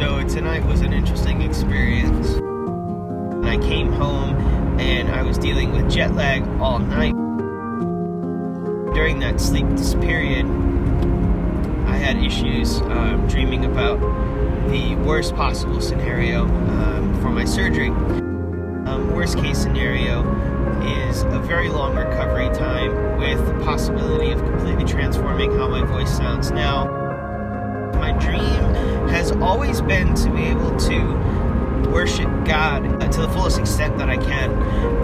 So tonight was an interesting experience. I came home and I was dealing with jet lag all night. During that sleepless period, I had issues dreaming about the worst possible scenario for my surgery. Worst case scenario is a very long recovery time with the possibility of completely transforming how my voice sounds now. My dream has always been to be able to worship God to the fullest extent that I can.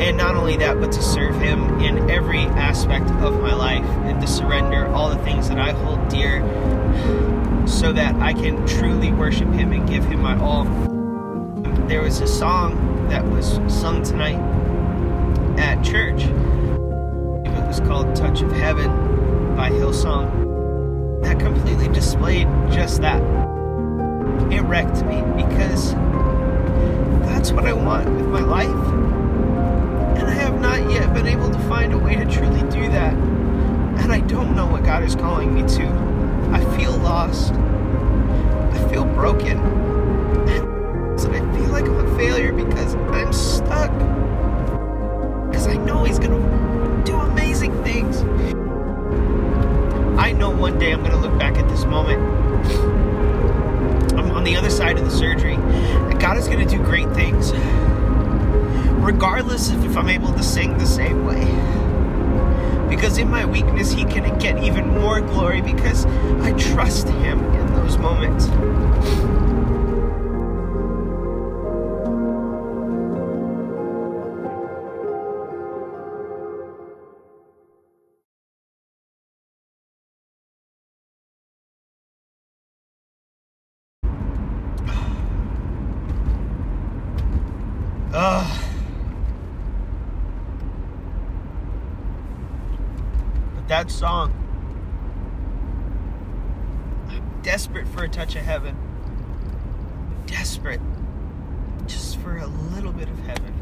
And not only that, but to serve Him in every aspect of my life and to surrender all the things that I hold dear so that I can truly worship Him and give Him my all. There was a song that was sung tonight at church. It was called Touch of Heaven by Hillsong. That completely displayed just that. It wrecked me because that's what I want with my life. And I have not yet been able to find a way to truly do that. And I don't know what God is calling me to. I feel lost. I feel broken. And I feel like I'm a failure because I'm stuck. Because I know He's going to do amazing things. I know one day I'm going to look back at this moment. I'm on the other side of the surgery, and God is going to do great things, regardless of if I'm able to sing the same way. Because in my weakness, He can get even more glory because I trust Him in those moments. But that song, I'm desperate for a touch of heaven. Desperate just for a little bit of heaven.